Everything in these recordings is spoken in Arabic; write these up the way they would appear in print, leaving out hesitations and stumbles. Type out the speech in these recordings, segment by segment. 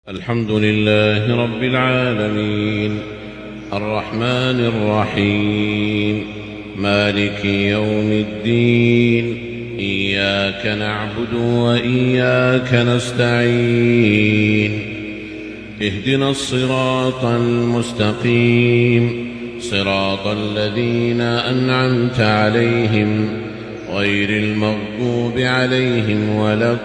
الحمد لله رب العالمين الرحمن الرحيم مالك يوم الدين إياك نعبد وإياك نستعين اهدنا الصراط المستقيم صراط الذين أنعمت عليهم غير المغضوب عليهم ولا الضالين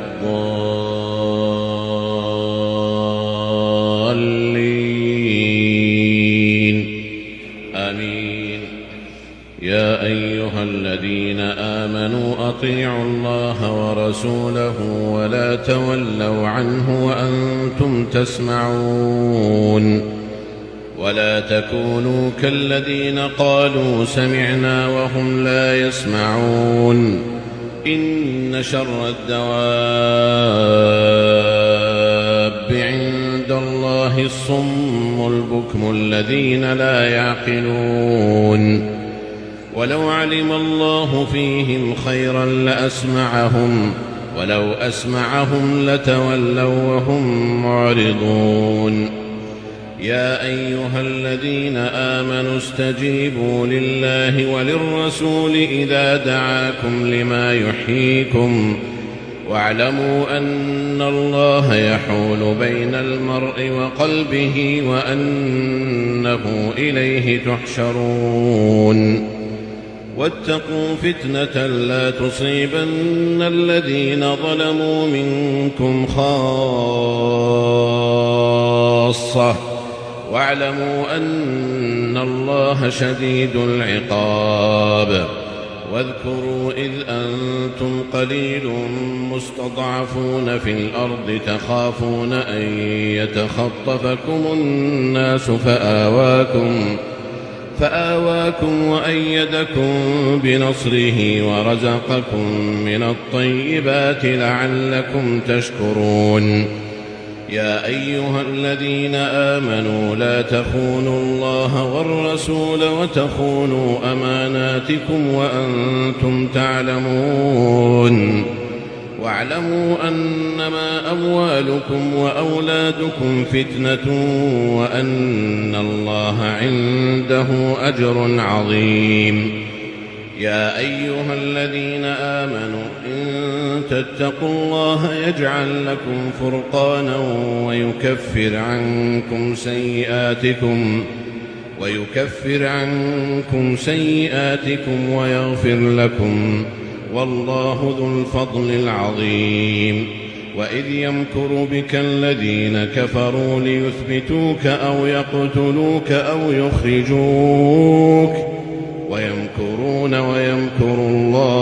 آمين. يا أيها الذين آمنوا أطيعوا الله ورسوله ولا تولوا عنه وأنتم تسمعون ولا تكونوا كالذين قالوا سمعنا وهم لا يسمعون إن شر الدواب عند الله الصم البكم الذين لا يعقلون ولو علم الله فيهم خيرا لأسمعهم ولو أسمعهم لتولوا وهم معرضون. يا أيها الذين آمنوا استجيبوا لله وللرسول إذا دعاكم لما يحييكم واعلموا أن الله يحول بين المرء وقلبه وأنه إليه تحشرون. واتقوا فتنة لا تصيبن الذين ظلموا منكم خاصة واعلموا أن الله شديد العقاب. واذكروا إذ أنتم قليل مستضعفون في الأرض تخافون أن يتخطفكم الناس فآواكم وأيدكم بنصره ورزقكم من الطيبات لعلكم تشكرون. يا أيها الذين آمنوا لا تخونوا الله والرسول وتخونوا أماناتكم وأنتم تعلمون واعلموا أنما أموالكم وأولادكم فتنة وأن الله عنده أجر عظيم. يا أيها الذين آمنوا إن تتقوا الله يجعل لكم فرقانا ويكفر عنكم سيئاتكم ويغفر لكم والله ذو الفضل العظيم. وإذ يمكر بك الذين كفروا ليثبتوك أو يقتلوك أو يخرجوك ويمكرون ويمكر الله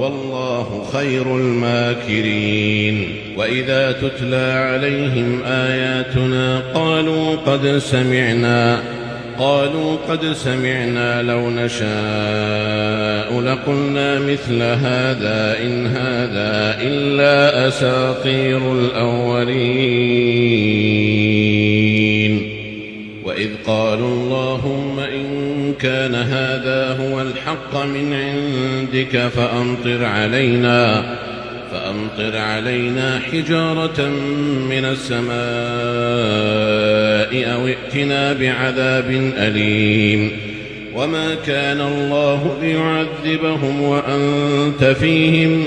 والله خير الماكرين. وإذا تتلى عليهم آياتنا قالوا قد سمعنا لو نشاء لقلنا مثل هذا إن هذا إلا أساطير الأولين. وإذ قالوا اللهم إن كان هذا هو الحق من عندك فأمطر علينا حجارة من السماء أو ائتنا بعذاب أليم. وما كان الله ليعذبهم وأنت فيهم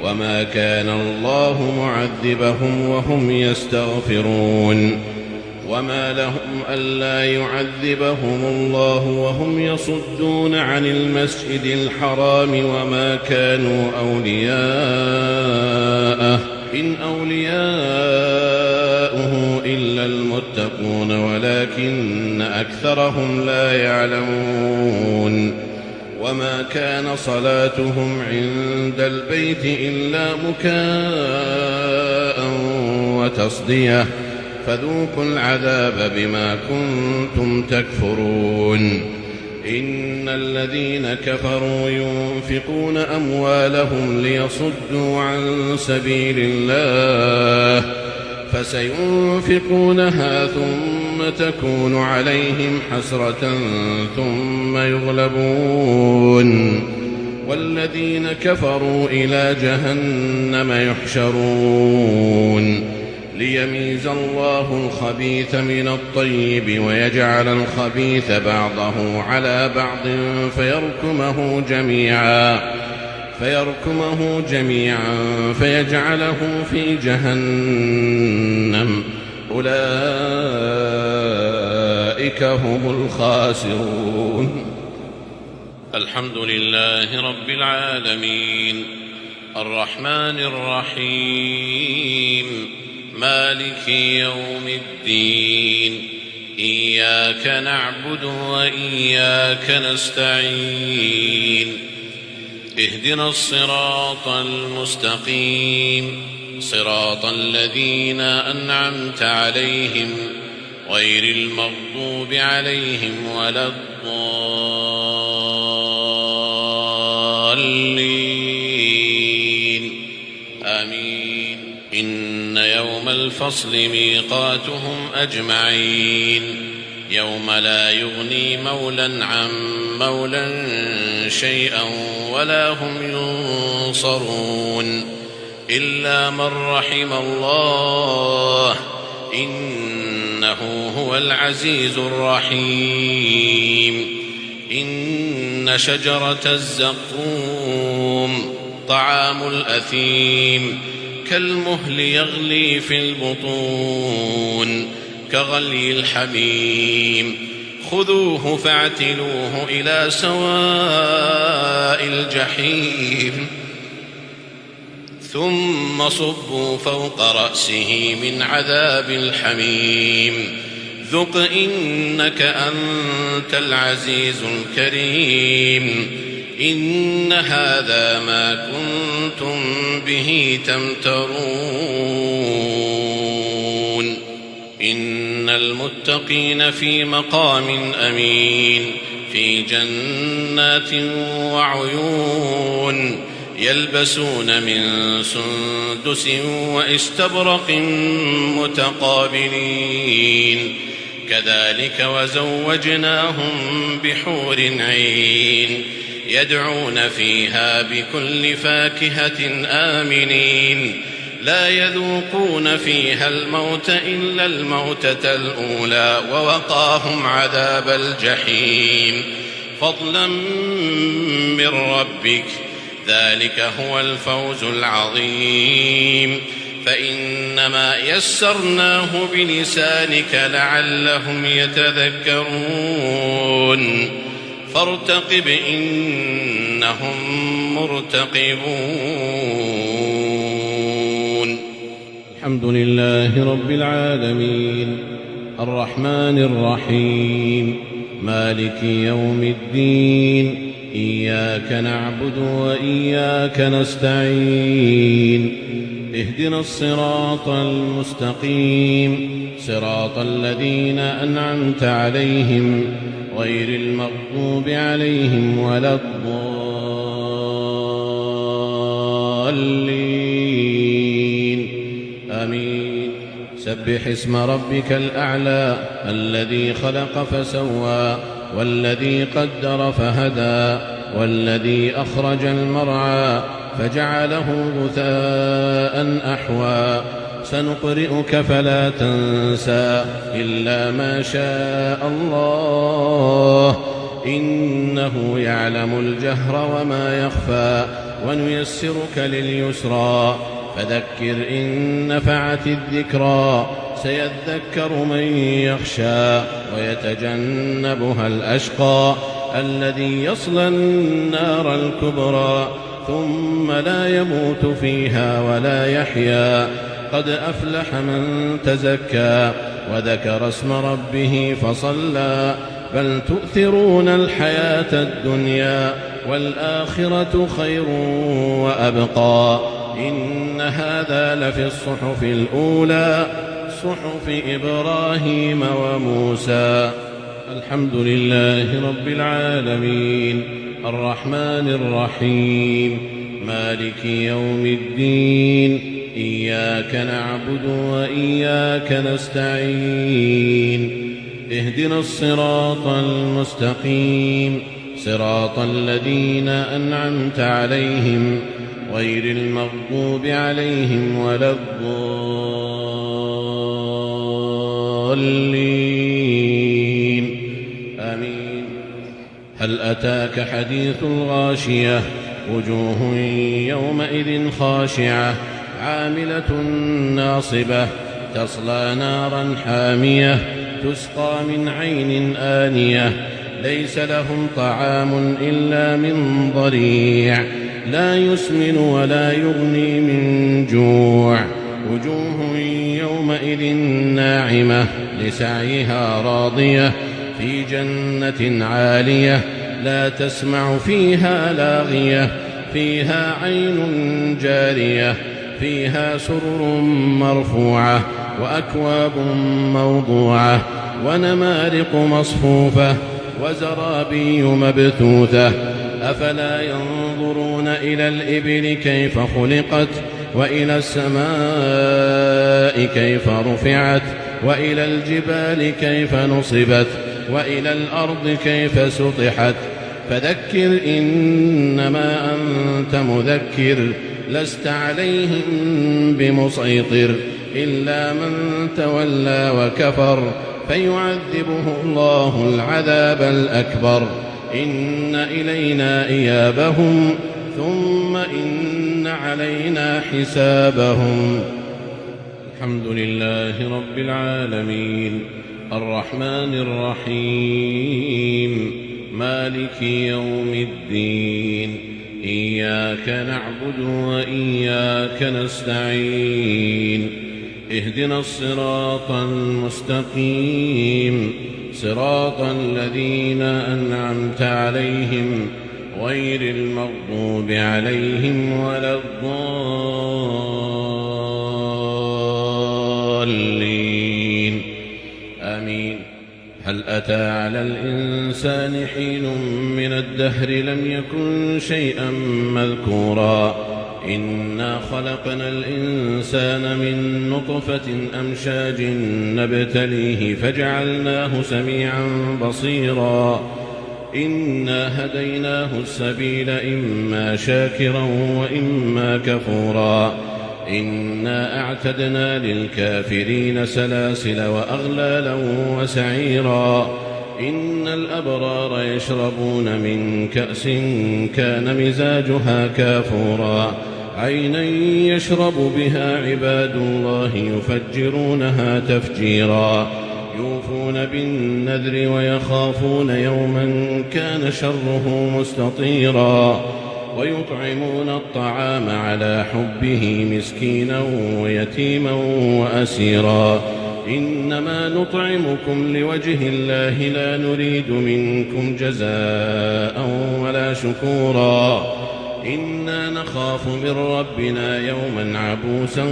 وما كان الله معذبهم وهم يستغفرون. وما لهم ألا يعذبهم الله وهم يصدون عن المسجد الحرام وما كانوا أولياءه إن أولياؤه إلا المتقون ولكن أكثرهم لا يعلمون. وما كان صلاتهم عند البيت إلا مكاء وتصدية فذوقوا العذاب بما كنتم تكفرون. إن الذين كفروا ينفقون أموالهم ليصدوا عن سبيل الله فسينفقونها ثم تكون عليهم حسرة ثم يغلبون والذين كفروا إلى جهنم يحشرون. ليميز الله الخبيث من الطيب ويجعل الخبيث بعضه على بعض فيركمه جميعا فيجعله في جهنم أولئك هم الخاسرون. الحمد لله رب العالمين الرحمن الرحيم مالك يوم الدين إياك نعبد وإياك نستعين اهدنا الصراط المستقيم صراط الذين أنعمت عليهم غير المغضوب عليهم ولا الضالين آمين. إن يوم الفصل ميقاتهم أجمعين يوم لا يغني مولى عن مولى شيئا ولا هم ينصرون إلا من رحم الله إنه هو العزيز الرحيم. إن شجرة الزقوم طعام الأثيم كالمهل يغلي في البطون كغلي الحميم خذوه فاعتلوه إلى سواء الجحيم ثم صبوا فوق رأسه من عذاب الحميم ذق إنك أنت العزيز الكريم. إن هذا ما كنتم به تمترون. إن المتقين في مقام أمين في جنات وعيون يلبسون من سندس واستبرق متقابلين كذلك وزوجناهم بحور عين يدعون فيها بكل فاكهة آمنين لا يذوقون فيها الموت إلا الموتة الأولى ووقاهم عذاب الجحيم فضلا من ربك ذلك هو الفوز العظيم. فإنما يسرناه بلسانك لعلهم يتذكرون فارتقب إنهم مرتقبون. الحمد لله رب العالمين الرحمن الرحيم مالك يوم الدين إياك نعبد وإياك نستعين اهدنا الصراط المستقيم صراط الذين أنعمت عليهم غير المغضوب عليهم ولا الضالين آمين. سبح اسم ربك الأعلى الذي خلق فسوى والذي قدر فهدى والذي أخرج المرعى فجعله غثاء أحوى سنقرئك فلا تنسى إلا ما شاء الله إنه يعلم الجهر وما يخفى ونيسرك لليسرى فذكر إن نفعت الذكرى سيذكر من يخشى ويتجنبها الأشقى الذي يصلى النار الكبرى ثم لا يموت فيها ولا يحيا قد أفلح من تزكى وذكر اسم ربه فصلى بل تؤثرون الحياة الدنيا والآخرة خير وأبقى إن هذا لفي الصحف الأولى صحف إبراهيم وموسى. الحمد لله رب العالمين الرحمن الرحيم مالك يوم الدين إياك نعبد وإياك نستعين اهدنا الصراط المستقيم صراط الذين أنعمت عليهم غير المغضوب عليهم ولا الضالين الضالين آمين. هل أتاك حديث الغاشية وجوه يومئذ خاشعة عاملة ناصبة تصلى نارا حامية تسقى من عين آنية ليس لهم طعام إلا من ضريع لا يسمن ولا يغني من جوع وجوه يومئذ ناعمة لسعيها راضية في جنة عالية لا تسمع فيها لاغية فيها عين جارية فيها سرر مرفوعة وأكواب موضوعة ونمارق مصفوفة وزرابي مبثوثة أفلا ينظرون إلى الإبل كيف خلقت وإلى السماء كيف رفعت وإلى الجبال كيف نصبت وإلى الأرض كيف سطحت فذكر إنما أنت مذكر لست عليهم بمسيطر إلا من تولى وكفر فيعذبه الله العذاب الأكبر إن إلينا إيابهم ثم إن علينا حسابهم. الحمد لله رب العالمين الرحمن الرحيم مالك يوم الدين إياك نعبد وإياك نستعين اهدنا الصراط المستقيم صراط الذين أنعمت عليهم غير المغضوب عليهم ولا الضالين آمين. هل أتى على الإنسان حين من الدهر لم يكن شيئا مذكورا إنا خلقنا الإنسان من نطفة أمشاج نبتليه فجعلناه سميعا بصيرا إنا هديناه السبيل إما شاكرا وإما كفورا إنا أعتدنا للكافرين سلاسل وأغلالا وسعيرا إن الأبرار يشربون من كأس كان مزاجها كافورا عينا يشرب بها عباد الله يفجرونها تفجيرا يوفون بالنذر ويخافون يوما كان شره مستطيرا ويطعمون الطعام على حبه مسكينا ويتيما وأسيرا إنما نطعمكم لوجه الله لا نريد منكم جزاء ولا شكورا إنا نخاف من ربنا يوما عبوسا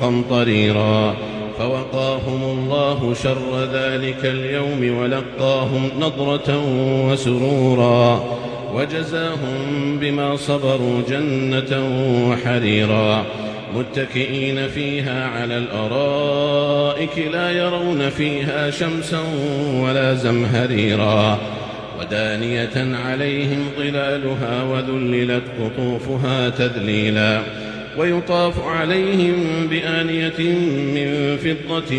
قمطريرا فوقاهم الله شر ذلك اليوم ولقاهم نضرة وسرورا وجزاهم بما صبروا جنة وحريرا متكئين فيها على الأرائك لا يرون فيها شمسا ولا زمهريرا ودانية عليهم ظلالها وذللت قطوفها تذليلا ويطاف عليهم بآنية من فضة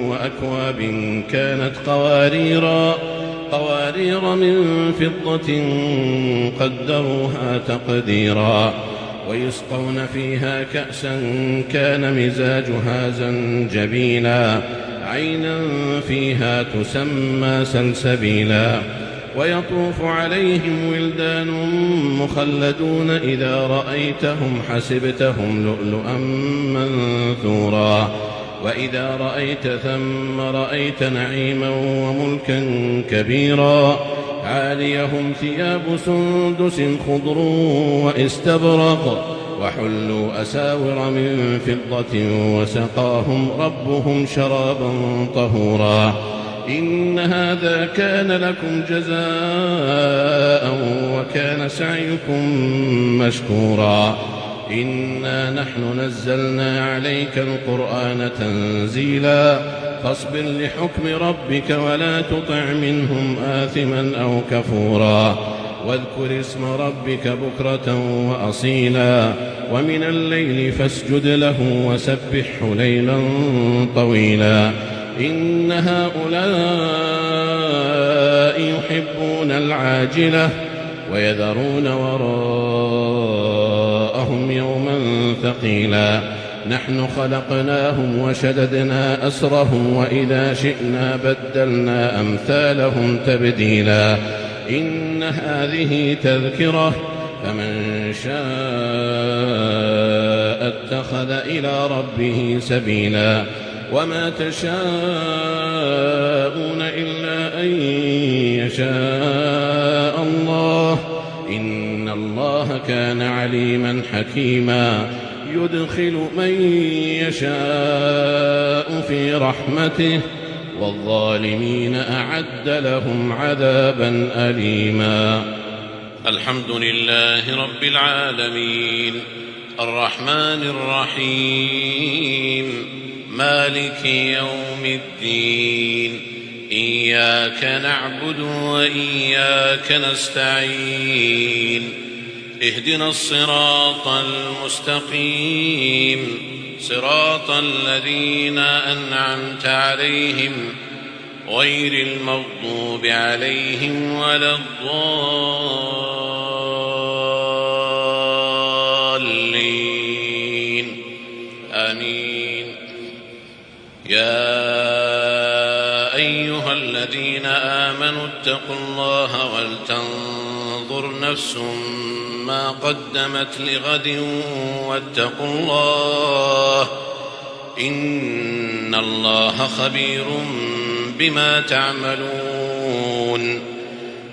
وأكواب كانت قوارير من فضة قدروها تقديرا ويسقون فيها كأسا كان مزاجها زنجبيلا عينا فيها تسمى سلسبيلا ويطوف عليهم ولدان مخلدون إذا رأيتهم حسبتهم لؤلؤا منثورا وإذا رأيت ثم رأيت نعيما وملكا كبيرا عاليهم ثياب سندس خضر واستبرق وحلوا أساور من فضة وسقاهم ربهم شرابا طهورا إن هذا كان لكم جزاء وكان سعيكم مشكورا إنا نحن نزلنا عليك القرآن تنزيلا فاصبر لحكم ربك ولا تطع منهم آثما أو كفورا واذكر اسم ربك بكرة وأصيلا ومن الليل فاسجد له وسبحه ليلا طويلا إن هؤلاء يحبون العاجلة ويذرون وراءهم يوما ثقيلا نحن خلقناهم وشددنا أسرهم وإذا شئنا بدلنا أمثالهم تبديلا إن هذه تذكرة فمن شاء اتخذ إلى ربه سبيلا وما تشاءون إلا أن يشاء الله إن الله كان عليما حكيما يدخل من يشاء في رحمته والظالمين أعد لهم عذابا أليما. الحمد لله رب العالمين الرحمن الرحيم مالك يوم الدين إياك نعبد وإياك نستعين اهدنا الصراط المستقيم صراط الذين أنعمت عليهم غير المغضوب عليهم ولا الضالين آمين. يا أيها الذين آمنوا اتقوا الله ولتنظر نفس ما قدمت لغد واتقوا الله إن الله خبير بما تعملون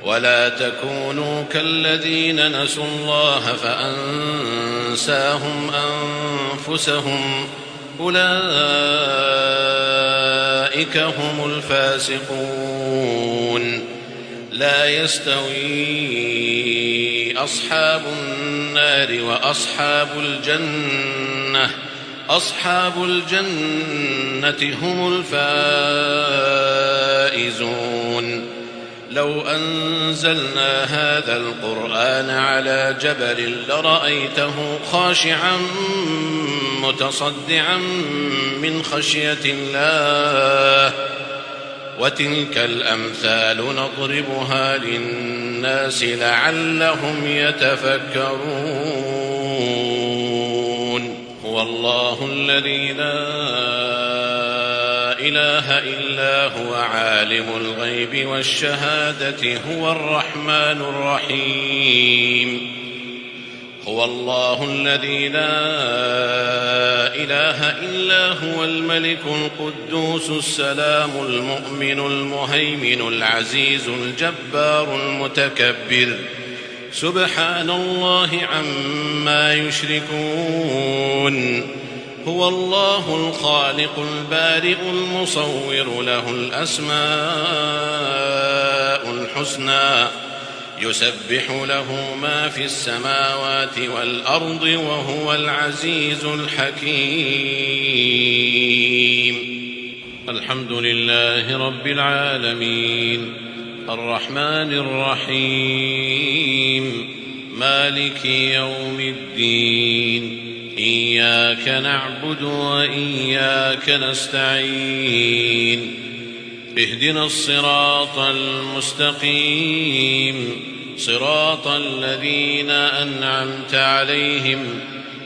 ولا تكونوا كالذين نسوا الله فأنساهم أنفسهم أولئك هم الفاسقون. لا يستوي أصحاب النار وأصحاب الجنة أصحاب الجنة هم الفائزون. لو أنزلنا هذا القرآن على جبل لرأيته خاشعا متصدعا من خشية الله وتلك الأمثال نضربها للناس لعلهم يتفكرون. هو الله الذي لا إله إلا هو عالم الغيب والشهادة هو الرحمن الرحيم. هو الله الذي لا إله إلا هو الملك القدوس السلام المؤمن المهيمن العزيز الجبار المتكبر سبحان الله عما يشركون. هو الله الخالق البارئ المصور له الأسماء الحسنى يسبح له ما في السماوات والأرض وهو العزيز الحكيم. الحمد لله رب العالمين الرحمن الرحيم مالك يوم الدين إياك نعبد وإياك نستعين اهدنا الصراط المستقيم صراط الذين أنعمت عليهم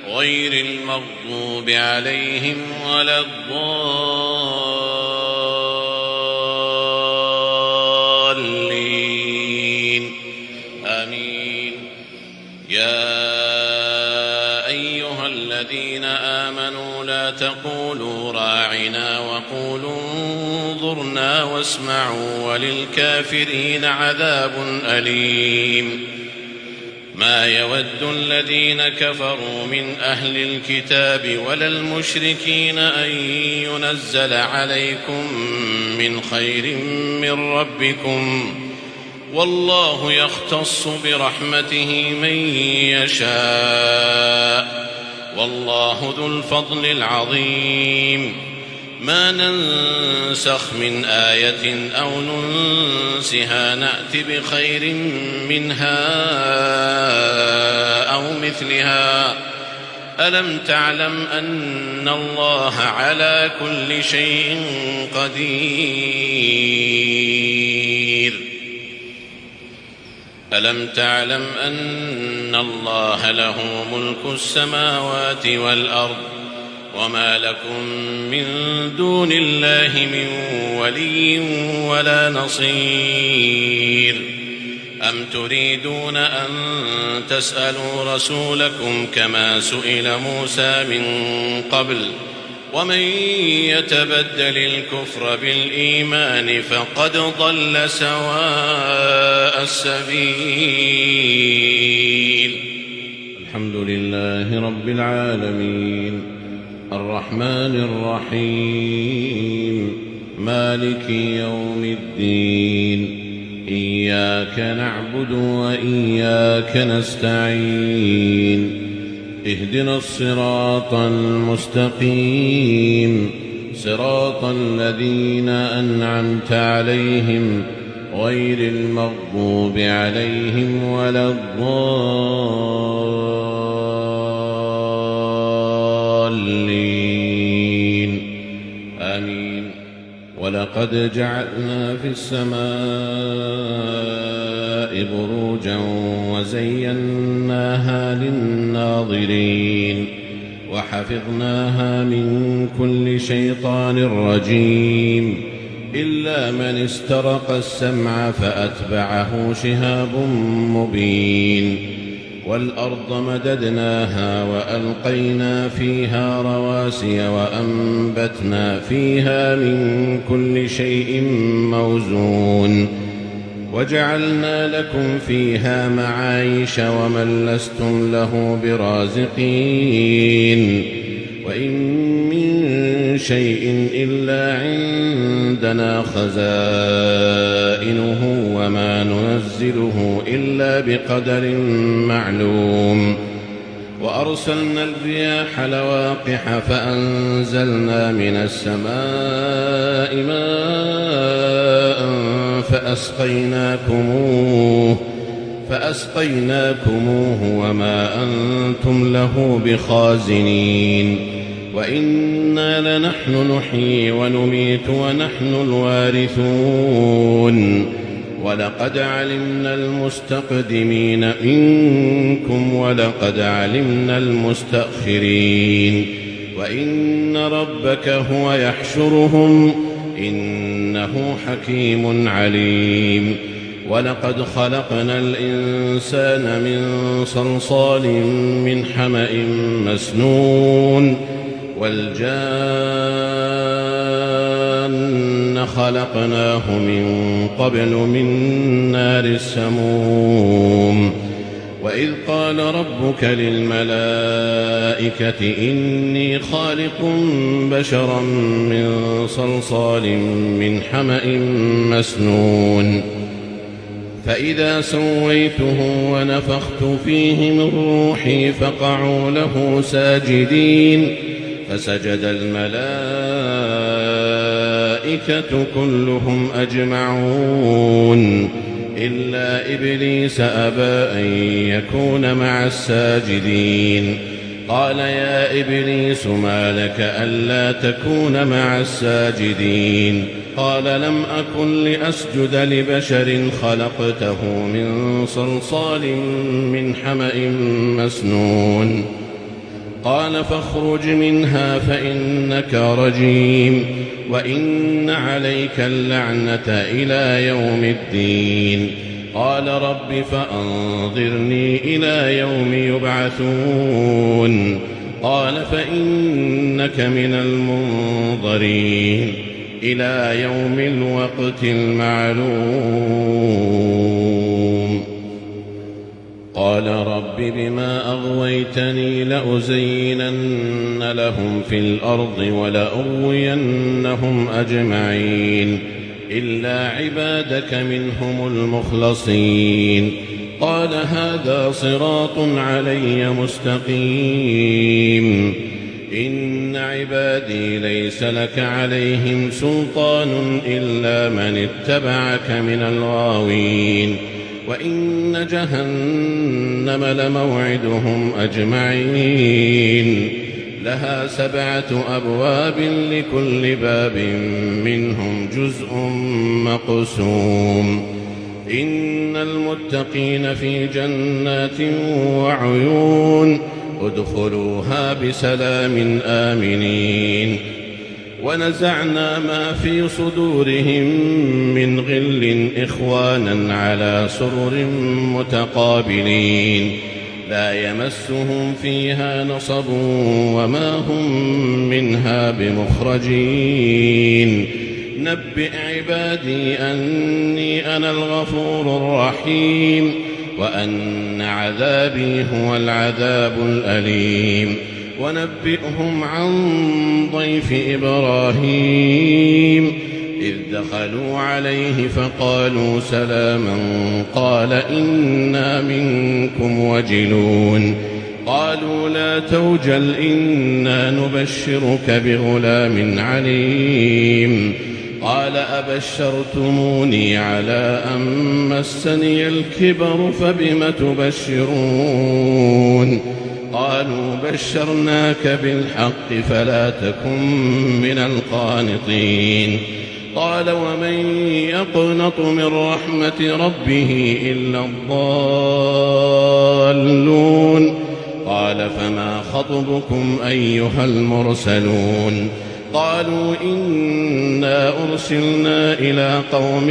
غير المغضوب عليهم ولا الضالين آمين. يا أيها الذين آمنوا لا تقولوا راعنا وقولوا انظرنا واسمعوا وللكافرين عذاب أليم. ما يود الذين كفروا من أهل الكتاب ولا المشركين أن ينزل عليكم من خير من ربكم والله يختص برحمته من يشاء والله ذو الفضل العظيم. ما ننسخ من آية أو ننسها نأت بخير منها أو مثلها ألم تعلم أن الله على كل شيء قدير ألم تعلم أن الله له ملك السماوات والأرض وما لكم من دون الله من ولي ولا نصير أم تريدون أن تسألوا رسولكم كما سئل موسى من قبل ومن يتبدل الكفر بالإيمان فقد ضل سواء السبيل. الحمد لله رب العالمين الرحمن الرحيم مالك يوم الدين إياك نعبد وإياك نستعين اهدنا الصراط المستقيم صراط الذين أنعمت عليهم غير المغضوب عليهم ولا الضالين آمين. ولقد جعلنا في السماء بروجا وزيناها للناظرين وحفظناها من كل شيطان رجيم إلا من استرق السمع فأتبعه شهاب مبين. والأرض مددناها وألقينا فيها رواسي وأنبتنا فيها من كل شيء موزون وجعلنا لكم فيها معايش ومن لستم له برازقين. وإن من شيء إلا عندنا خزائنه وما ننزله إلا بقدر معلوم. وأرسلنا الرياح لواقح فأنزلنا من السماء ماء فأسقيناكموه وما أنتم له بخازنين. وإنا لنحن نحيي ونميت ونحن الوارثون. ولقد علمنا المستقدمين منكم ولقد علمنا المستأخرين. وإن ربك هو يحشرهم إنه حكيم عليم. ولقد خلقنا الإنسان من صلصال من حمأ مسنون والجان خلقناه من قبل من نار السموم. وإذ قال ربك للملائكة إني خالق بشرا من صلصال من حمأ مسنون فإذا سويته ونفخت فيه من روحي فقعوا له ساجدين فسجد الملائكة كلهم أجمعون إلا إبليس أبى أن يكون مع الساجدين. قال يا إبليس ما لك ألا تكون مع الساجدين؟ قال لم أكن لأسجد لبشر خلقته من صلصال من حمأ مسنون. قال فاخرج منها فإنك رجيم وإن عليك اللعنة إلى يوم الدين. قال رب فأنظرني إلى يوم يبعثون. قال فإنك من المنظرين إلى يوم الوقت المعلوم. قال رب بما أغويتني لأزينن لهم في الأرض ولأغوينهم أجمعين إلا عبادك منهم المخلصين. قال هذا صراط علي مستقيم. إن عبادي ليس لك عليهم سلطان إلا من اتبعك من الغاوين. وإن جهنم لموعدهم أجمعين لها 7 أبواب لكل باب منهم جزء مقسوم إن المتقين في جنات وعيون ادخلوها بسلام آمنين ونزعنا ما في صدورهم من غل إخوانا على سرر متقابلين لا يمسهم فيها نصب وما هم منها بمخرجين نبئ عبادي أني أنا الغفور الرحيم وأن عذابي هو العذاب الأليم ونبئهم عن ضيف إبراهيم إذ دخلوا عليه فقالوا سلاما قال إنا منكم وجلون قالوا لا توجل إنا نبشرك بغلام عليم قال أبشرتموني على أن مسني الكبر فبم تبشرون قالوا بشرناك بالحق فلا تكن من القانطين قال ومن يقنط من رحمة ربه إلا الضالون قال فما خطبكم أيها المرسلون قالوا إنا أرسلنا إلى قوم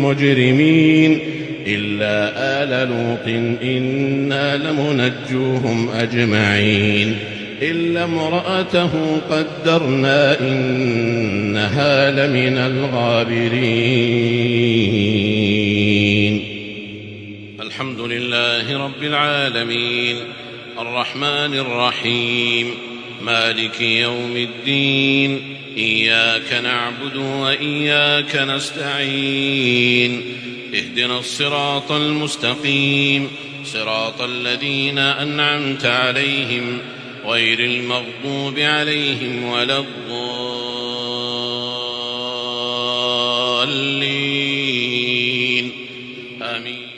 مجرمين إلا آل لوط إنا لمنجوهم أجمعين إلا امرأته قدرنا إنها لمن الغابرين. الحمد لله رب العالمين الرحمن الرحيم مالك يوم الدين إياك نعبد وإياك نستعين اهدنا الصراط المستقيم صراط الذين أنعمت عليهم غير المغضوب عليهم ولا الضالين آمين.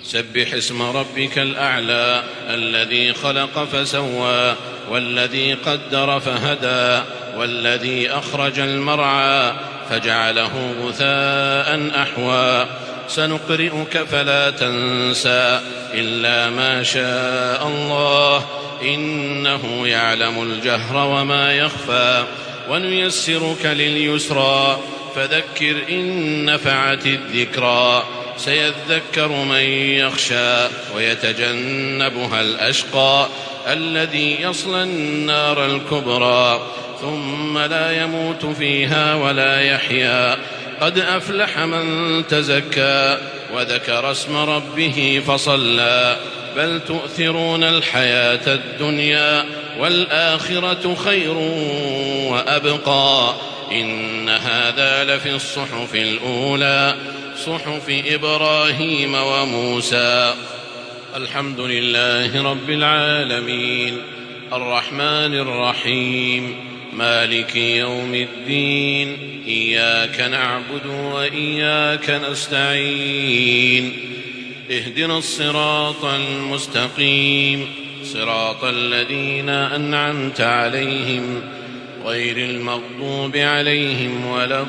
سبح اسم ربك الأعلى الذي خلق فسوى والذي قدر فهدى والذي أخرج المرعى فجعله غثاء أحوى سنقرئك فلا تنسى إلا ما شاء الله إنه يعلم الجهر وما يخفى ونيسرك لليسرى فذكر إن نفعت الذكرى سيذكر من يخشى ويتجنبها الأشقى الذي يصلى النار الكبرى ثم لا يموت فيها ولا يحيا قد أفلح من تزكى وذكر اسم ربه فصلى بل تؤثرون الحياة الدنيا والآخرة خير وأبقى إن هذا لفي الصحف الأولى صحف إبراهيم وموسى. الحمد لله رب العالمين الرحمن الرحيم مالك يوم الدين إياك نعبد وإياك نستعين اهدنا الصراط المستقيم صراط الذين أنعمت عليهم غير المغضوب عليهم ولا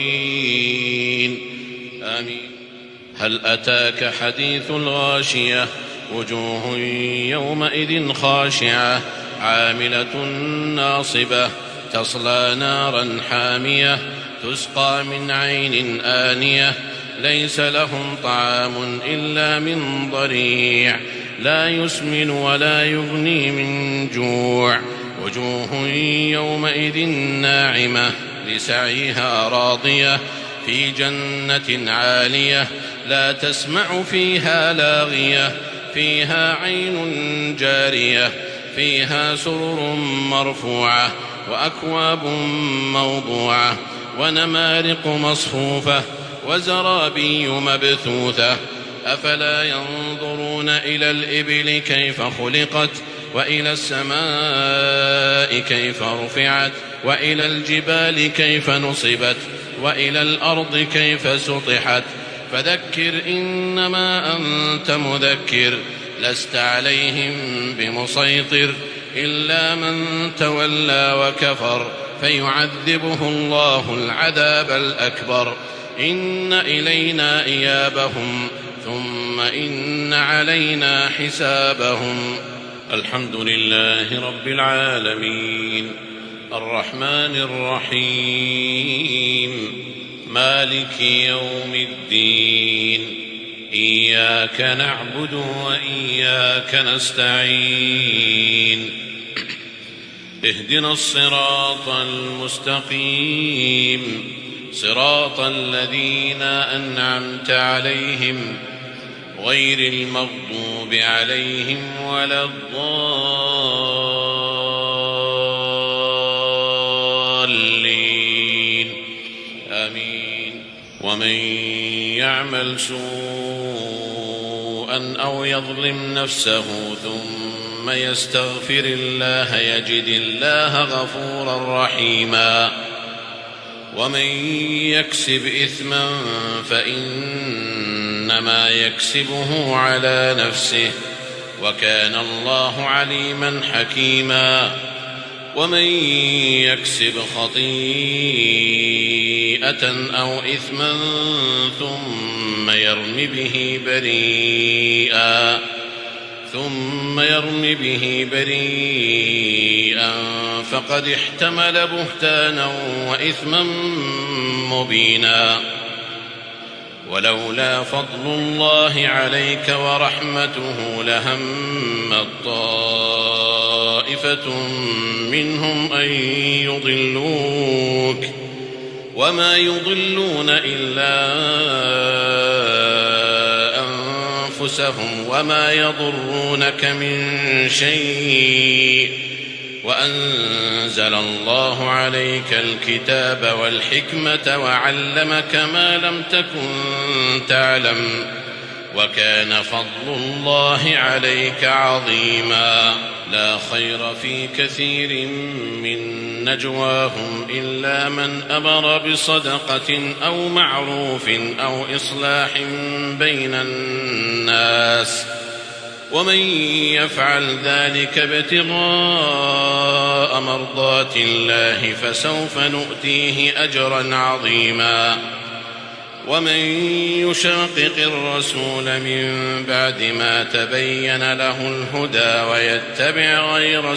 الضالين آمين. هل أتاك حديث الغاشية وجوه يومئذ خاشعة عاملة ناصبة تصلى نارا حامية تسقى من عين آنية ليس لهم طعام إلا من ضريع لا يسمن ولا يغني من جوع وجوه يومئذ ناعمة لسعيها راضية في جنة عالية لا تسمع فيها لاغية فيها عين جارية فيها سرر مرفوعة وأكواب موضوعة ونمارق مصفوفة وزرابي مبثوثة أفلا ينظرون إلى الإبل كيف خلقت وإلى السماء كيف رفعت وإلى الجبال كيف نصبت وإلى الأرض كيف سطحت فذكر إنما أنت مذكر لست عليهم بمسيطر إلا من تولى وكفر فيعذبه الله العذاب الأكبر إن إلينا إيابهم ثم إن علينا حسابهم. الحمد لله رب العالمين الرحمن الرحيم مالك يوم الدين إياك نعبد وإياك نستعين اهدنا الصراط المستقيم صراط الذين أنعمت عليهم غير المغضوب عليهم ولا الضالين آمين. ومن يعمل سوءا أو يظلم نفسه ثم يستغفر الله يجد الله غفورا رحيما ومن يكسب إثما فإنما يكسبه على نفسه وكان الله عليما حكيما ومن يكسب خطيئة أو إثما ثم يرم به بريئا فقد احتمل بهتانا وإثما مبينا ولولا فضل الله عليك ورحمته لهمت طائفة منهم أن يضلوك وما يضلون إلا أنفسهم وما يضرونك من شيء وأنزل الله عليك الكتاب والحكمة وعلمك ما لم تكن تعلم وكان فضل الله عليك عظيما. لا خير في كثير من نجواهم إلا من أمر بصدقة أو معروف أو إصلاح بين الناس ومن يفعل ذلك ابتغاء مرضات الله فسوف نؤتيه أجرا عظيما. ومن يشاقق الرسول من بعد ما تبين له الهدى ويتبع غير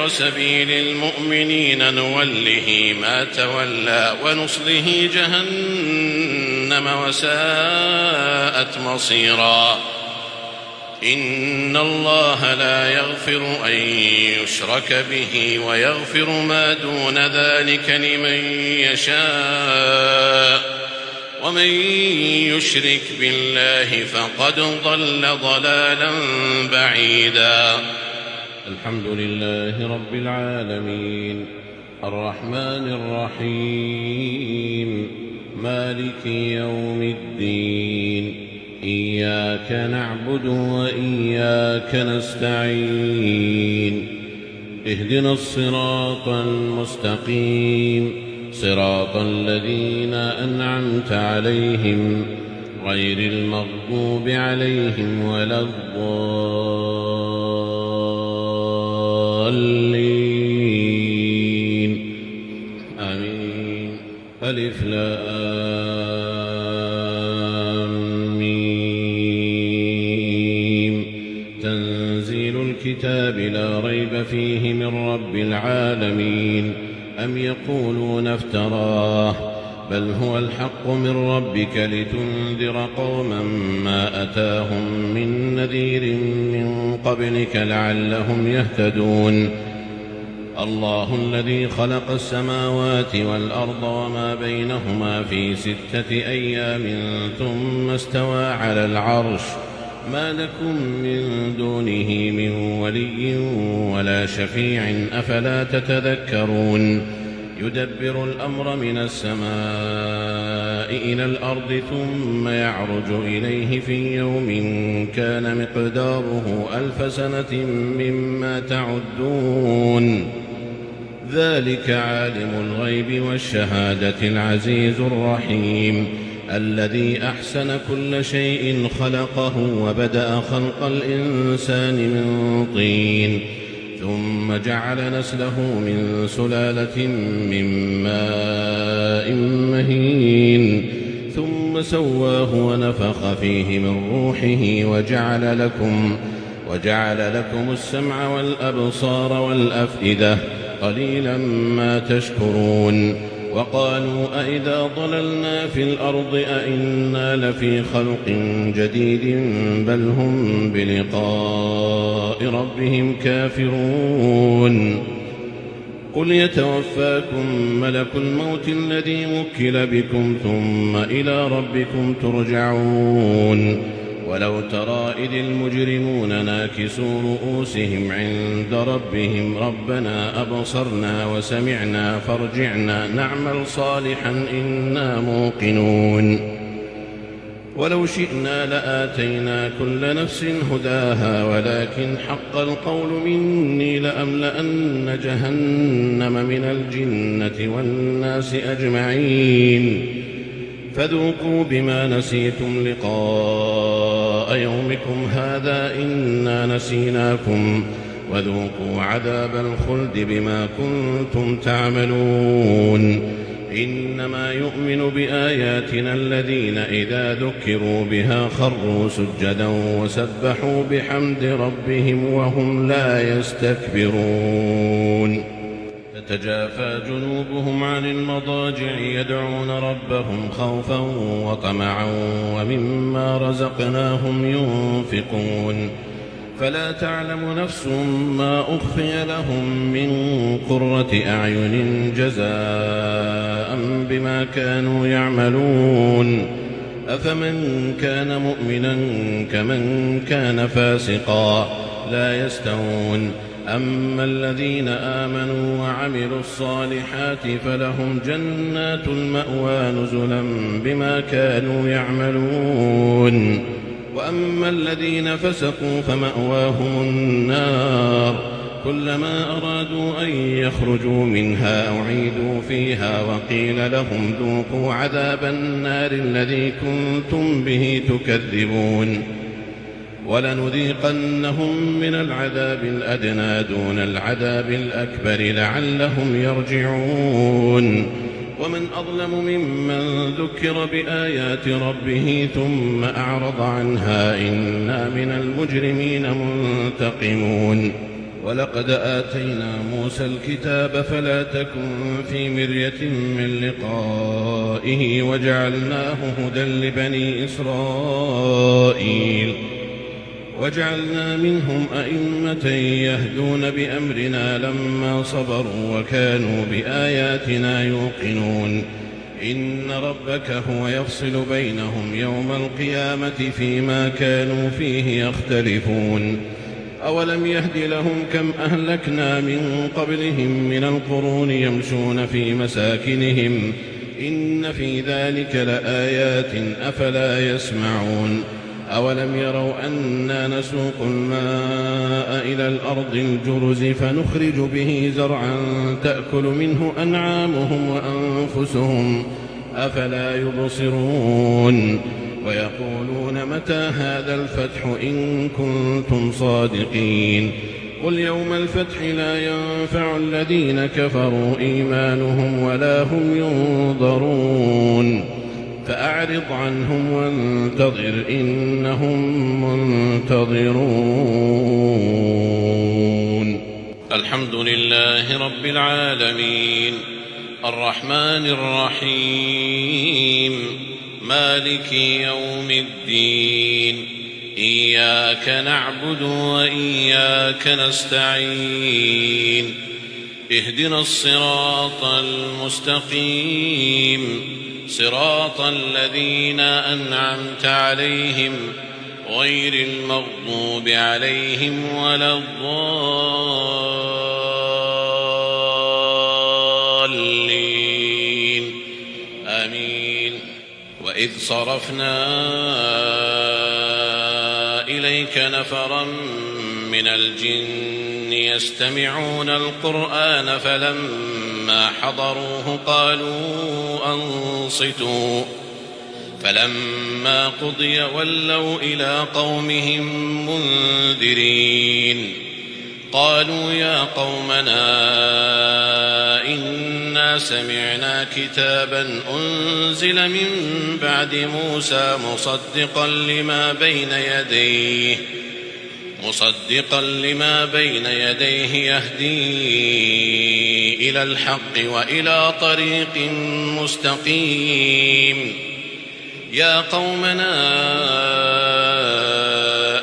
سبيل المؤمنين نوله ما تولى ونصله جهنم وساءت مصيرا. إن الله لا يغفر أن يشرك به ويغفر ما دون ذلك لمن يشاء ومن يشرك بالله فقد ضل ضلالا بعيدا. الحمد لله رب العالمين الرحمن الرحيم مالك يوم الدين إياك نعبد وإياك نستعين اهدنا الصراط المستقيم صراط الذين أنعمت عليهم غير المغضوب عليهم ولا الضالين آمين. ألف لام ميم تنزيل الكتاب لا ريب فيه من رب العالمين. أم يقولون افتراه بل هو الحق من ربك لتنذر قوما ما أتاهم من نذير من قبلك لعلهم يهتدون. الله الذي خلق السماوات والأرض وما بينهما في 6 أيام ثم استوى على العرش ما لكم من دونه من ولي ولا شفيع أفلا تتذكرون. يدبر الأمر من السماء إلى الأرض ثم يعرج إليه في يوم كان مقداره 1000 سنة مما تعدون. ذلك عالم الغيب والشهادة العزيز الرحيم الذي أحسن كل شيء خلقه وبدأ خلق الإنسان من طين ثم جعل نسله من سلالة من ماء مهين ثم سواه ونفخ فيه من روحه وجعل لكم السمع والأبصار والأفئدة قليلا ما تشكرون وقالوا أئذا ضللنا في الأرض أئنا لفي خلق جديد بل هم بلقاء ربهم كافرون قل يتوفاكم ملك الموت الذي وكل بكم ثم إلى ربكم ترجعون ولو ترى إذ المجرمون ناكسوا رؤوسهم عند ربهم ربنا أبصرنا وسمعنا فارجعنا نعمل صالحا إنا موقنون ولو شئنا لآتينا كل نفس هداها ولكن حق القول مني لأملأن جهنم من الجنة والناس أجمعين فذوقوا بما نسيتم لقاء يومكم هذا إنا نسيناكم وذوقوا عذاب الخلد بما كنتم تعملون إنما يؤمن بآياتنا الذين إذا ذكروا بها خروا سجدا وسبحوا بحمد ربهم وهم لا يستكبرون تتجافى جنوبهم عن المضاجع يدعون ربهم خوفا وطمعا ومما رزقناهم ينفقون فلا تعلم نفس ما أخفي لهم من قرة أعين جزاء بما كانوا يعملون أفمن كان مؤمنا كمن كان فاسقا لا يستوون أما الذين آمنوا وعملوا الصالحات فلهم جنات المأوى نزلا بما كانوا يعملون وأما الذين فسقوا فمأواهم النار كلما أرادوا أن يخرجوا منها أعيدوا فيها وقيل لهم ذوقوا عذاب النار الذي كنتم به تكذبون ولنذيقنهم من العذاب الأدنى دون العذاب الأكبر لعلهم يرجعون ومن أظلم ممن ذكر بآيات ربه ثم أعرض عنها إنا من المجرمين منتقمون ولقد آتينا موسى الكتاب فلا تكن في مرية من لقائه وجعلناه هدى لبني إسرائيل وجعلنا منهم أئمة يهدون بأمرنا لما صبروا وكانوا بآياتنا يوقنون إن ربك هو يفصل بينهم يوم القيامة فيما كانوا فيه يختلفون أولم يهد لهم كم أهلكنا من قبلهم من القرون يمشون في مساكنهم إن في ذلك لآيات أفلا يسمعون أولم يروا أنا نسوق الماء إلى الأرض الجرز فنخرج به زرعا تأكل منه أنعامهم وأنفسهم أفلا يبصرون ويقولون متى هذا الفتح إن كنتم صادقين قل يوم الفتح لا ينفع الذين كفروا إيمانهم ولا هم ينظرون فأعرض عنهم وانتظر إنهم منتظرون الحمد لله رب العالمين الرحمن الرحيم مالك يوم الدين إياك نعبد وإياك نستعين اهدنا الصراط المستقيم صراط الذين أنعمت عليهم غير المغضوب عليهم ولا الضالين آمين وإذ صرفنا إليك إليك نفرا من الجن يستمعون القرآن فلما حضروه قالوا أنصتوا فلما قضي ولوا إلى قومهم منذرين قالوا يا قومنا إنا سمعنا كتابا أنزل من بعد موسى مصدقا لما بين يديه يهدي إلى الحق وإلى طريق مستقيم يا قومنا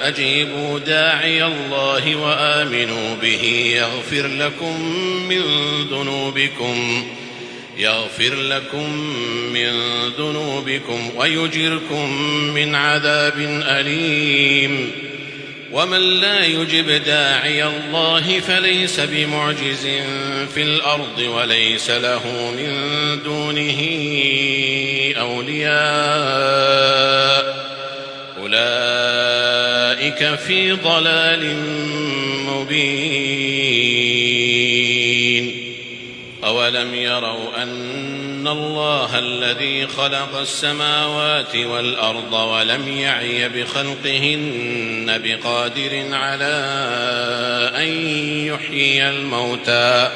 أجيبوا داعي الله وآمنوا به يغفر لكم من ذنوبكم ويجركم من عذاب أليم ومن لا يجب داعي الله فليس بمعجز في الأرض وليس له من دونه أولياء أولئك في ضلال مبين أولم يروا أن الله الذي خلق السماوات والأرض ولم يعي بخلقهن بقادر على أن يحيي الموتى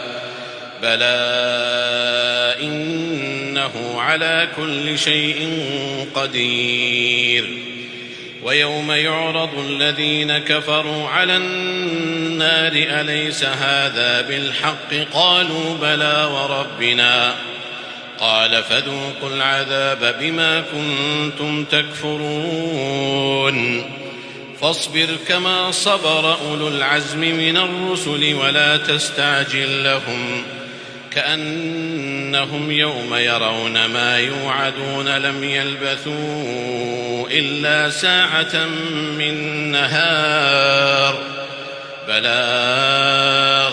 بلى إنه على كل شيء قدير ويوم يعرض الذين كفروا على النار أليس هذا بالحق قالوا بلى وربنا قال فذوقوا العذاب بما كنتم تكفرون فاصبر كما صبر أولو العزم من الرسل ولا تستعجل لهم كأنهم يوم يرون ما يوعدون لم يلبثوا إلا ساعة من نهار بلاغ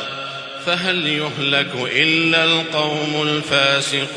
فهل يهلك إلا القوم الفاسقون